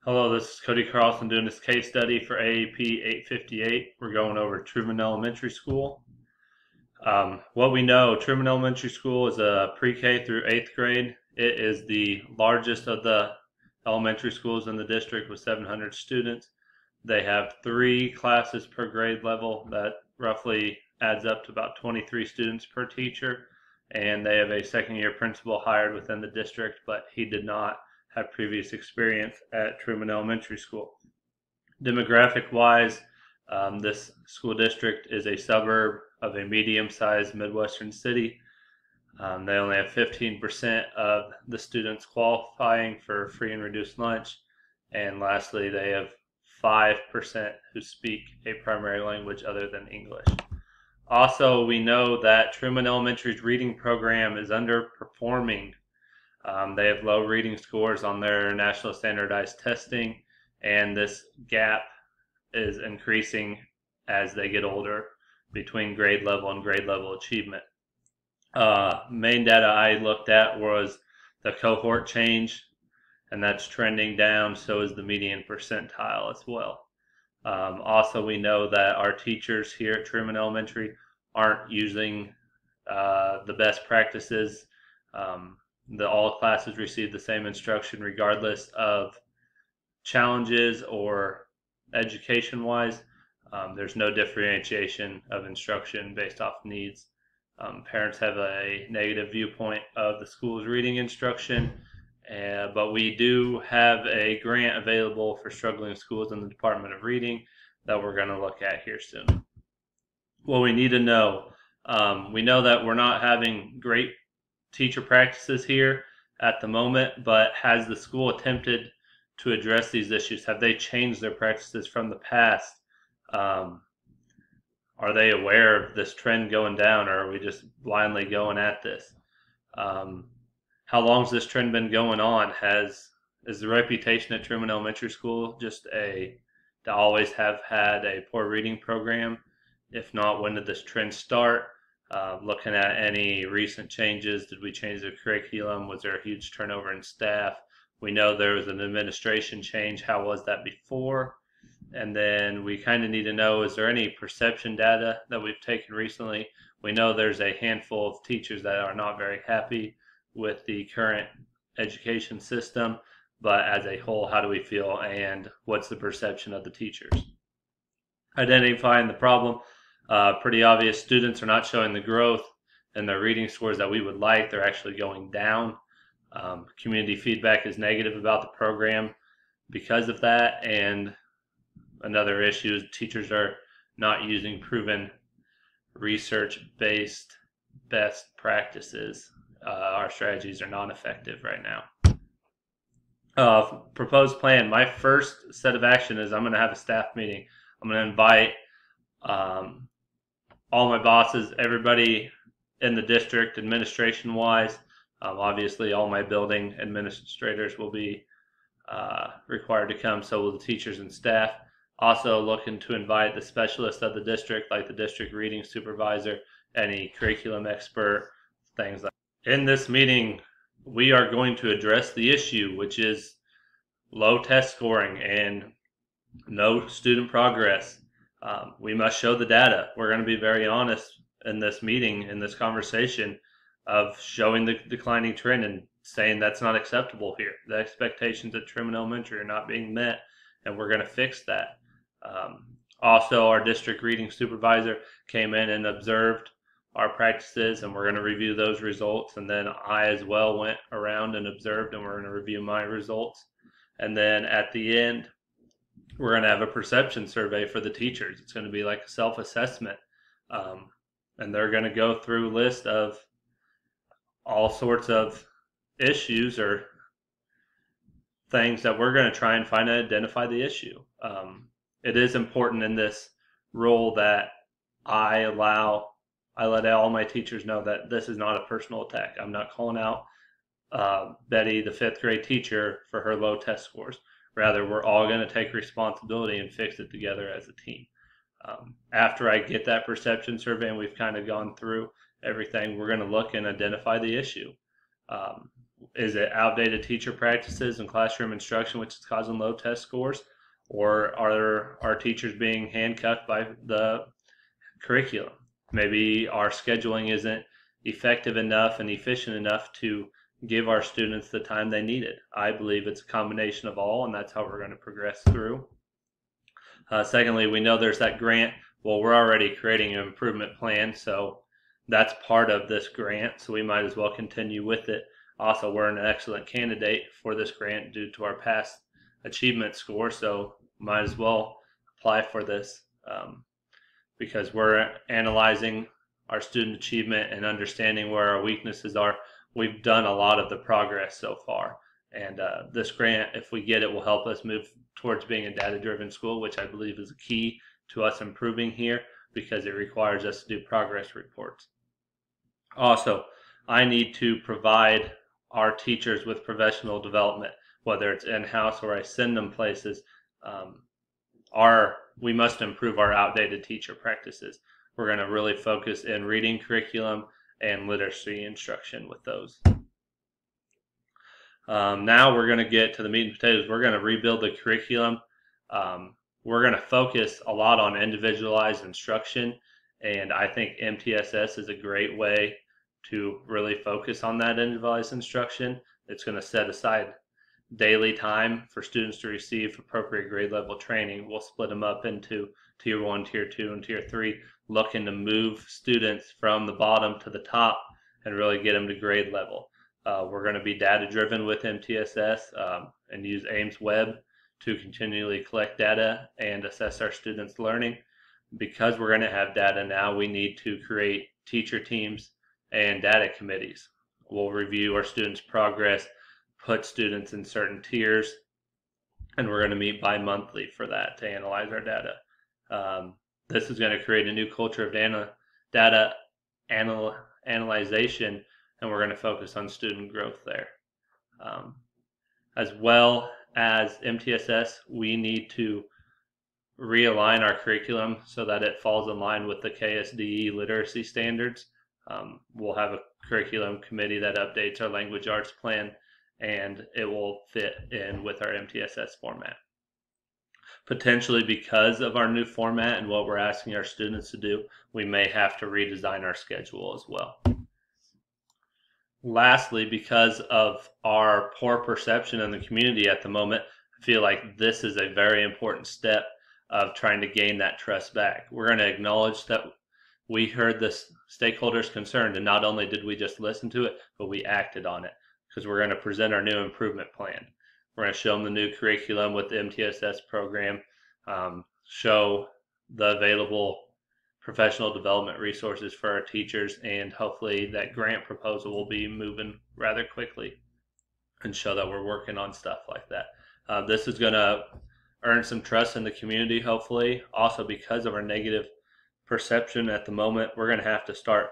Hello, this is Cody Carlson doing this case study for AEP 858. We're going over Truman Elementary School. What we know, Truman Elementary School is a pre-K through 8th grade. It is the largest of the elementary schools in the district with 700 students. They have 3 classes per grade level. That roughly adds up to about 23 students per teacher. And they have a second-year principal hired within the district, but he did not have previous experience at Truman Elementary School. Demographic-wise, this school district is a suburb of a medium-sized Midwestern city. They only have 15% of the students qualifying for free and reduced lunch. And lastly, they have 5% who speak a primary language other than English. Also, we know that Truman Elementary's reading program is underperforming. They have low reading scores on their national standardized testing, and this gap is increasing as they get older between grade level and grade level achievement. Main data I looked at was the cohort change, and that's trending down. So is the median percentile as well. Also, we know that our teachers here at Truman Elementary aren't using the best practices. All classes receive the same instruction regardless of challenges or education-wise. There's no differentiation of instruction based off needs. Parents have a negative viewpoint of the school's reading instruction, but we do have a grant available for struggling schools in the Department of Reading that we're going to look at here soon. What we need to know, we know that we're not having great teacher practices here at the moment, but has the school attempted to address these issues? Have they changed their practices from the past? Are they aware of this trend going down, or are we just blindly going at this? How long has this trend been going on? Is the reputation at Truman Elementary School just to always have had a poor reading program? If not, when did this trend start? Looking at any recent changes, did we change the curriculum? Was there a huge turnover in staff? We know there was an administration change. How was that before? And then we kind of need to know, is there any perception data that we've taken recently? We know there's a handful of teachers that are not very happy with the current education system, but as a whole, how do we feel, and what's the perception of the teachers? Identifying the problem. Pretty obvious, students are not showing the growth in their reading scores that we would like. They're actually going down. Community feedback is negative about the program because of that. And another issue is teachers are not using proven research-based best practices. Our strategies are non-effective right now. Proposed plan. My first set of action is I'm going to have a staff meeting. I'm going to invite all my bosses, everybody in the district administration-wise. Obviously, all my building administrators will be required to come, so will the teachers and staff. Also looking to invite the specialists of the district, like the district reading supervisor, any curriculum expert, things like that. In this meeting, we are going to address the issue, which is low test scoring and no student progress. We must show the data. We're going to be very honest in this meeting, in this conversation, of showing the declining trend and saying that's not acceptable here. The expectations at Truman Elementary are not being met, and we're going to fix that. Also, our district reading supervisor came in and observed our practices, and we're going to review those results. And then I as well went around and observed, and we're going to review my results. And then at the end, we're going to have a perception survey for the teachers. It's going to be like a self-assessment. And they're going to go through a list of all sorts of issues or things that we're going to try and find and identify the issue. It is important in this role that I let all my teachers know that this is not a personal attack. I'm not calling out Betty, the 5th grade teacher, for her low test scores. Rather, we're all going to take responsibility and fix it together as a team. After I get that perception survey and we've kind of gone through everything, we're going to look and identify the issue. Is it outdated teacher practices and classroom instruction which is causing low test scores? Or are our teachers being handcuffed by the curriculum? Maybe our scheduling isn't effective enough and efficient enough to give our students the time they needed. I believe it's a combination of all, and that's how we're going to progress through. Secondly, we know there's that grant. Well, we're already creating an improvement plan, so that's part of this grant, so we might as well continue with it. Also, we're an excellent candidate for this grant due to our past achievement score, so might as well apply for this because we're analyzing our student achievement and understanding where our weaknesses are. We've done a lot of the progress so far, and this grant, if we get it, will help us move towards being a data-driven school, which I believe is key to us improving here because it requires us to do progress reports. Also, I need to provide our teachers with professional development, whether it's in-house or I send them places. We must improve our outdated teacher practices. We're going to really focus in reading curriculum and literacy instruction with those. Now we're going to get to the meat and potatoes. We're going to rebuild the curriculum. We're going to focus a lot on individualized instruction, and I think MTSS is a great way to really focus on that individualized instruction. It's going to set aside daily time for students to receive appropriate grade level training. We'll split them up into Tier 1, Tier 2, and Tier 3, looking to move students from the bottom to the top and really get them to grade level. We're going to be data driven with MTSS and use Ames Web to continually collect data and assess our students' learning. Because we're going to have data now, we need to create teacher teams and data committees. We'll review our students' progress, put students in certain tiers, and we're going to meet bi-monthly for that to analyze our data. This is going to create a new culture of data analyzation, and we're going to focus on student growth there. As well as MTSS, we need to realign our curriculum so that it falls in line with the KSDE literacy standards. We'll have a curriculum committee that updates our language arts plan, and it will fit in with our MTSS format. Potentially because of our new format and what we're asking our students to do, we may have to redesign our schedule as well. Lastly, because of our poor perception in the community at the moment, I feel like this is a very important step of trying to gain that trust back. We're going to acknowledge that we heard the stakeholders concerned, and not only did we just listen to it, but we acted on it, because we're going to present our new improvement plan. We're going to show them the new curriculum with the MTSS program, show the available professional development resources for our teachers, and hopefully that grant proposal will be moving rather quickly and show that we're working on stuff like that. This is going to earn some trust in the community, hopefully. Also, because of our negative perception at the moment, we're going to have to start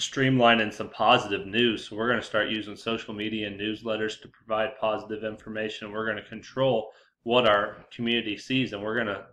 streamlining some positive news. So we're going to start using social media and newsletters to provide positive information. We're going to control what our community sees, and we're going to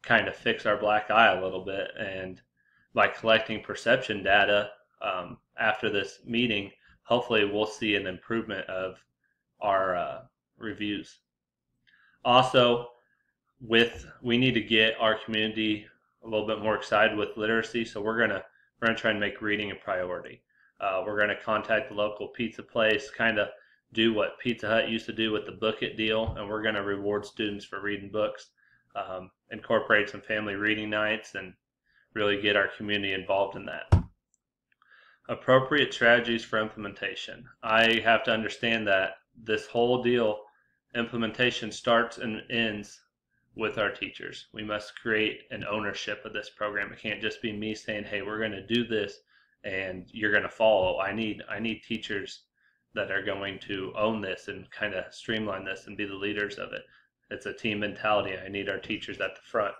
kind of fix our black eye a little bit. And by collecting perception data after this meeting, hopefully we'll see an improvement of our reviews. Also, we need to get our community a little bit more excited with literacy, so we're gonna try and make reading a priority. We're gonna contact the local pizza place, kind of do what Pizza Hut used to do with the Book It deal, and we're gonna reward students for reading books, incorporate some family reading nights, and really get our community involved in that. Appropriate strategies for implementation. I have to understand that this whole deal, implementation starts and ends with our teachers. We must create an ownership of this program. It can't just be me saying, hey, we're going to do this and you're going to follow. I need teachers that are going to own this and kind of streamline this and be the leaders of it. It's a team mentality. I need our teachers at the front.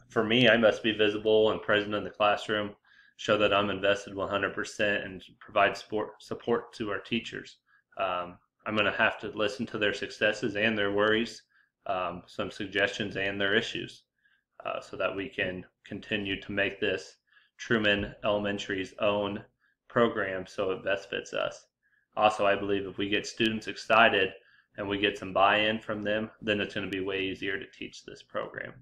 For me, I must be visible and present in the classroom, show that I'm invested 100% and provide support to our teachers. I'm going to have to listen to their successes and their worries, some suggestions and their issues, so that we can continue to make this Truman Elementary's own program so it best fits us. Also, I believe if we get students excited and we get some buy-in from them, then it's going to be way easier to teach this program.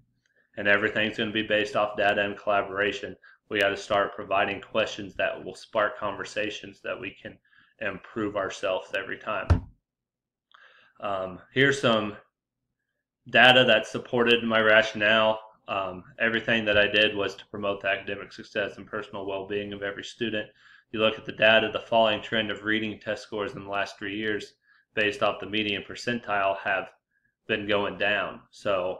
And everything's going to be based off data and collaboration. We got to start providing questions that will spark conversations that we can improve ourselves every time. Here's some data that supported my rationale. Everything that I did was to promote the academic success and personal well-being of every student. You look at the data, the falling trend of reading test scores in the last 3 years based off the median percentile have been going down. So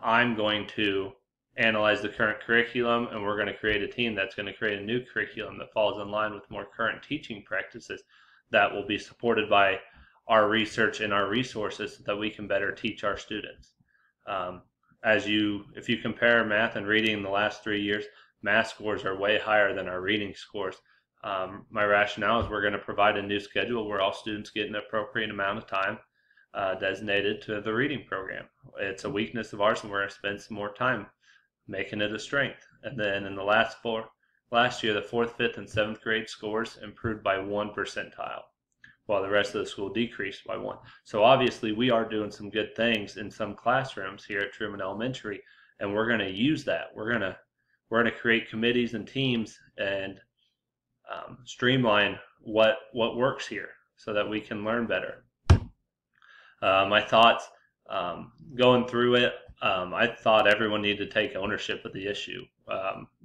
I'm going to analyze the current curriculum, and we're going to create a team that's going to create a new curriculum that falls in line with more current teaching practices that will be supported by our research and our resources so that we can better teach our students. If you compare math and reading in the last 3 years, math scores are way higher than our reading scores. My rationale is we're going to provide a new schedule where all students get an appropriate amount of time designated to the reading program. It's a weakness of ours, and we're going to spend some more time making it a strength. And then in the last year, the 4th, 5th, and 7th grade scores improved by 1 percentile, while the rest of the school decreased by 1. So obviously we are doing some good things in some classrooms here at Truman Elementary, and we're going to use that. We're going to create committees and teams and streamline what works here so that we can learn better. My thoughts going through it, I thought everyone needed to take ownership of the issue.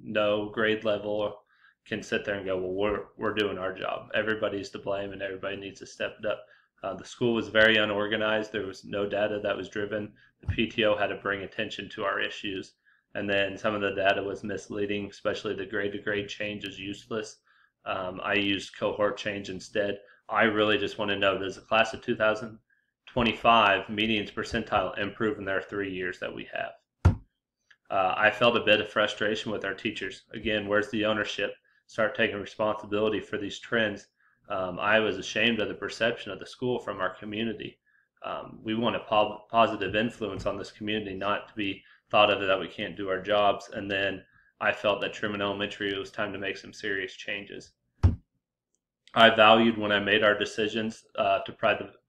No grade level can sit there and go, well, we're doing our job. Everybody's to blame and everybody needs to step it up. The school was very unorganized. There was no data that was driven. The PTO had to bring attention to our issues. And then some of the data was misleading, especially the grade-to-grade change is useless. I used cohort change instead. I really just want to know, does the class of 2025 medians percentile improve in their 3 years that we have? I felt a bit of frustration with our teachers. Again, where's the ownership? Start taking responsibility for these trends. I was ashamed of the perception of the school from our community. We want a positive influence on this community, not to be thought of that we can't do our jobs. And then I felt that Truman Elementary, it was time to make some serious changes. I valued when I made our decisions to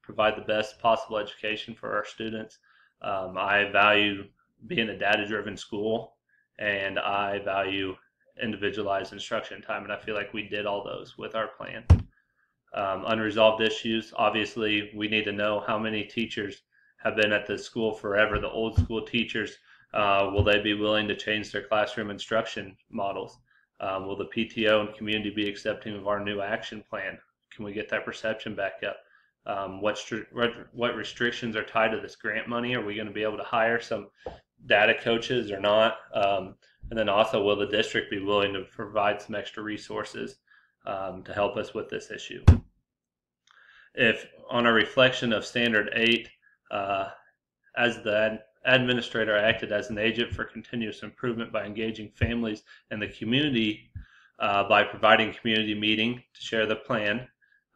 provide the best possible education for our students. I value being a data-driven school, and I value individualized instruction time, and I feel like we did all those with our plan. Unresolved issues, obviously we need to know how many teachers have been at the school forever. The old school teachers, will they be willing to change their classroom instruction models? Will the PTO and community be accepting of our new action plan? Can we get that perception back up? What restrictions are tied to this grant money? Are we going to be able to hire some data coaches or not? And then also, will the district be willing to provide some extra resources to help us with this issue? If on a reflection of Standard 8, as the administrator, I acted as an agent for continuous improvement by engaging families and the community by providing community meeting to share the plan.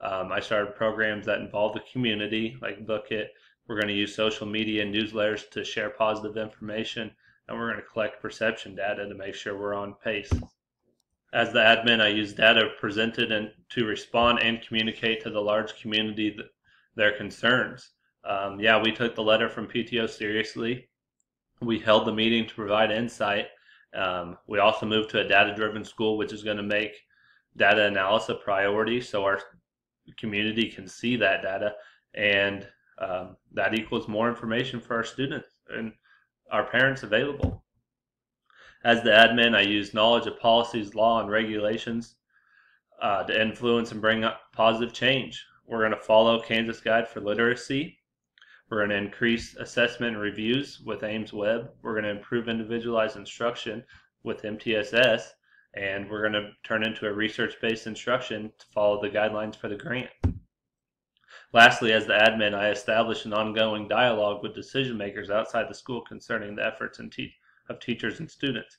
I started programs that involve the community, like Book It. We're going to use social media and newsletters to share positive information, and we're going to collect perception data to make sure we're on pace. As the admin, I use data presented and to respond and communicate to the large community their concerns. We took the letter from PTO seriously. We held the meeting to provide insight. We also moved to a data-driven school, which is going to make data analysis a priority so our community can see that data, and that equals more information for our students and our parents available. As the admin, I use knowledge of policies, law, and regulations to influence and bring up positive change. We're going to follow Kansas Guide for Literacy. We're going to increase assessment and reviews with Ames Web. We're going to improve individualized instruction with MTSS. And we're going to turn into a research-based instruction to follow the guidelines for the grant. Lastly, as the admin, I established an ongoing dialogue with decision makers outside the school concerning the efforts of teachers and students.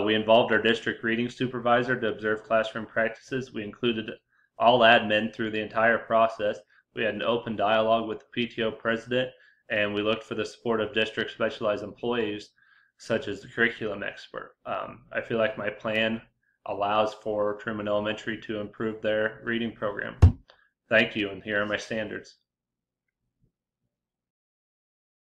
We involved our district reading supervisor to observe classroom practices. We included all admin through the entire process. We had an open dialogue with the PTO president, and we looked for the support of district specialized employees such as the curriculum expert. I feel like my plan allows for Truman Elementary to improve their reading program. Thank you, and here are my standards.